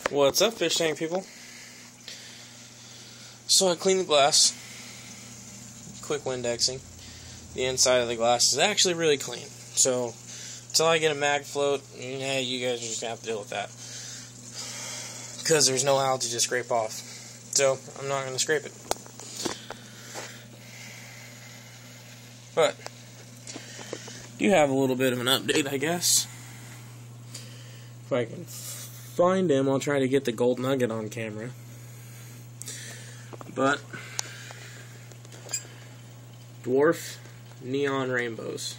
What's up, fish tank people? So I cleaned the glass, quick Windexing. The inside of the glass is actually really clean. So until I get a mag float, yeah, you guys are just gonna have to deal with that, because there's no algae to scrape off. So I'm not gonna scrape it. But you have a little bit of an update, I guess. If I can find him, I'll try to get the gold nugget on camera. But dwarf neon rainbows.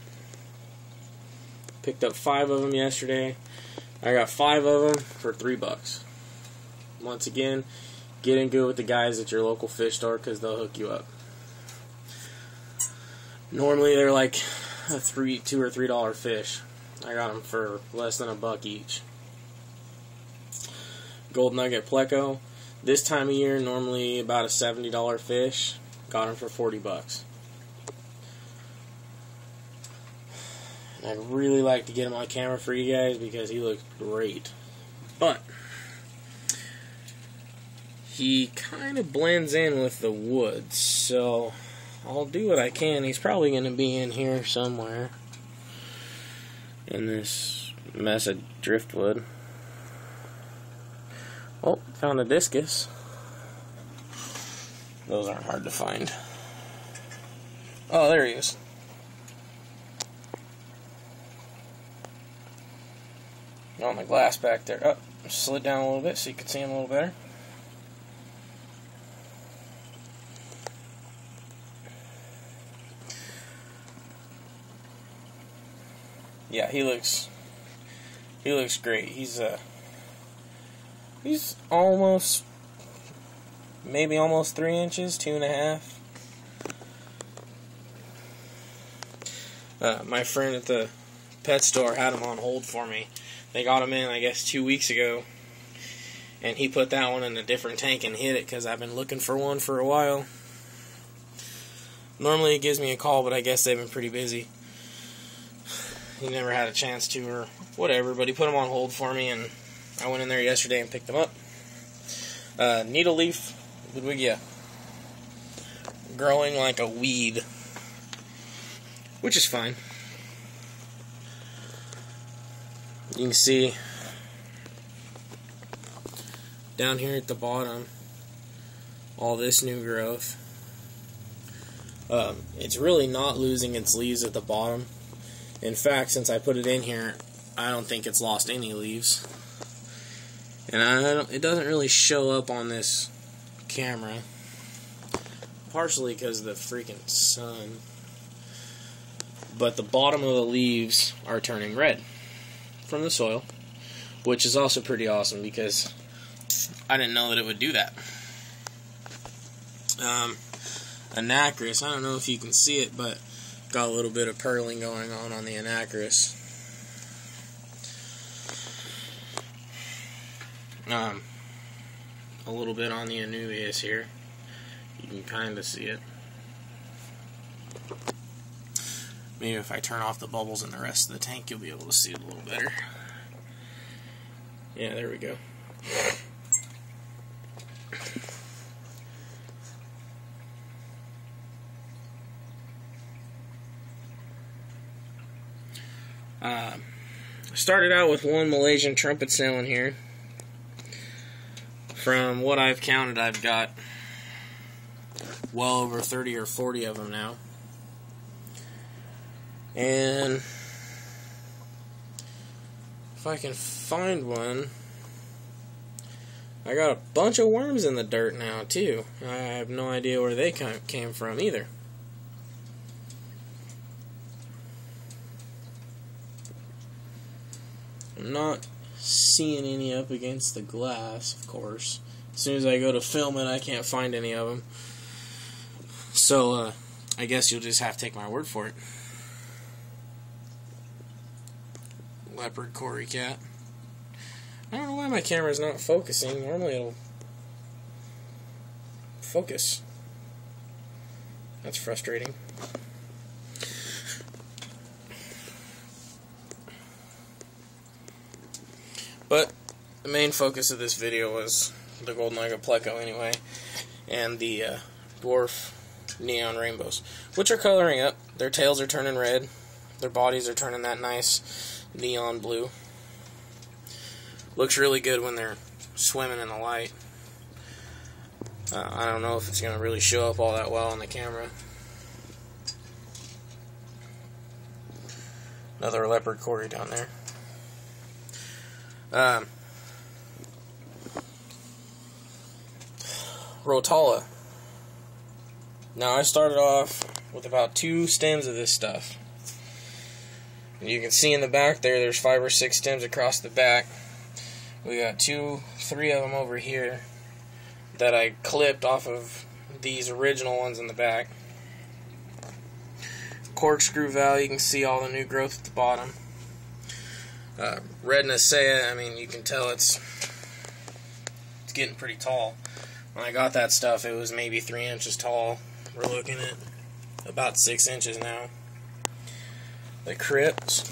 Picked up 5 of them yesterday. I got 5 of them for $3. Once again, get in good with the guys at your local fish store, because they'll hook you up. Normally they're like a $2 or $3 fish. I got them for less than $1 each. Gold nugget pleco. This time of year, normally about a $70 fish. Got him for $40. And I'd really like to get him on camera for you guys because he looks great. But he kind of blends in with the woods, so I'll do what I can. He's probably going to be in here somewhere in this mess of driftwood. Oh, found a discus. Those aren't hard to find. Oh, there he is. On the glass back there. Oh, slid down a little bit so you can see him a little better. Yeah, he looks great. He's almost, maybe almost 3 inches, 2.5. My friend at the pet store had him on hold for me. They got him in, I guess, 2 weeks ago, and he put that one in a different tank and hid it because I've been looking for one for a while. Normally he gives me a call, but I guess they've been pretty busy. He never had a chance to, or whatever, but he put him on hold for me, and I went in there yesterday and picked them up. Needle leaf Ludwigia. Growing like a weed, which is fine. You can see down here at the bottom all this new growth. It's really not losing its leaves at the bottom. In fact, since I put it in here, I don't think it's lost any leaves. And it doesn't really show up on this camera, partially because of the freaking sun. But the bottom of the leaves are turning red from the soil, which is also pretty awesome because I didn't know that it would do that. Anacris, I don't know if you can see it, but got a little bit of pearling going on the anacris. A little bit on the anubias here. You can kind of see it. Maybe if I turn off the bubbles in the rest of the tank, you'll be able to see it a little better. Yeah, there we go. Started out with one Malaysian trumpet snail in here. From what I've counted, I've got well over 30 or 40 of them now. And if I can find one, I got a bunch of worms in the dirt now too. I have no idea where they came from either. I'm not seeing any up against the glass, of course. As soon as I go to film it, I can't find any of them. So, I guess you'll just have to take my word for it. Leopard Cory cat. I don't know why my camera's not focusing. Normally it'll focus. That's frustrating. But the main focus of this video was the golden nugget pleco anyway, and the dwarf neon rainbows, which are coloring up. Their tails are turning red, their bodies are turning that nice neon blue. Looks really good when they're swimming in the light. I don't know if it's going to really show up all that well on the camera. Another leopard Cory down there. Rotala. Now I started off with about 2 stems of this stuff. You can see in the back there's 5 or 6 stems across the back. We got 2, 3 of them over here that I clipped off of these original ones in the back. Corkscrew valve, you can see all the new growth at the bottom. Red Nisea, I mean, you can tell it's getting pretty tall. When I got that stuff, it was maybe 3 inches tall. We're looking at about 6 inches now. The crypts.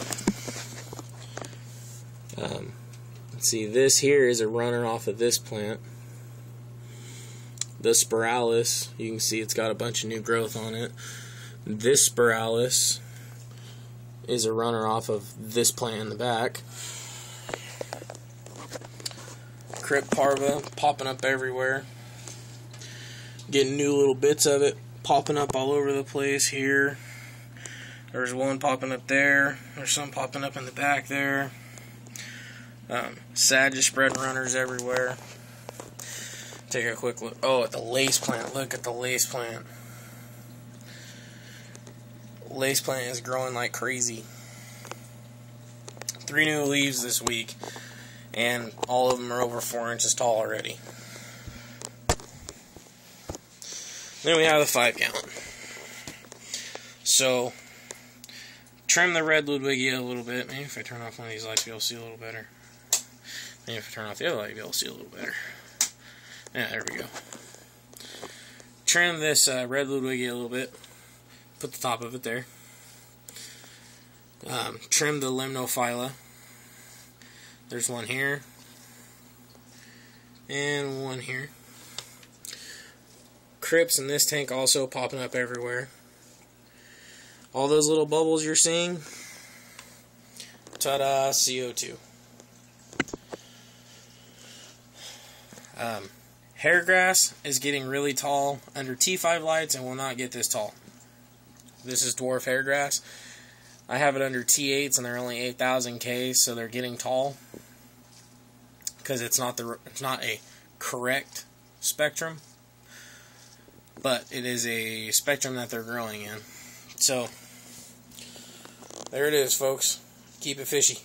Let's see, this here is a runner off of this plant. The spiralis, you can see it's got a bunch of new growth on it. This spiralis is a runner off of this plant in the back. Crypt parva popping up everywhere. Getting new little bits of it popping up all over the place here. There's one popping up there. There's some popping up in the back there. Sagis spread runners everywhere. Take a quick look. Oh, at the lace plant. Look at the lace plant. Lace plant is growing like crazy. 3 new leaves this week, and all of them are over 4 inches tall already. Then we have the 5-gallon. So, trim the red Ludwigia a little bit. Maybe if I turn off one of these lights, you'll be able to see a little better. Maybe if I turn off the other light, you'll be able to see a little better. Yeah, there we go. Trim this red Ludwigia a little bit. Put the top of it there. Trim the limnophylla. There's one here. And one here. Crypts in this tank also popping up everywhere. All those little bubbles you're seeing. Ta-da, CO2. Hairgrass is getting really tall under T5 lights and will not get this tall. This is dwarf hairgrass. I have it under T8s and they're only 8,000 K, so they're getting tall because it's not a correct spectrum, but it is a spectrum that they're growing in. So there it is, folks. Keep it fishy.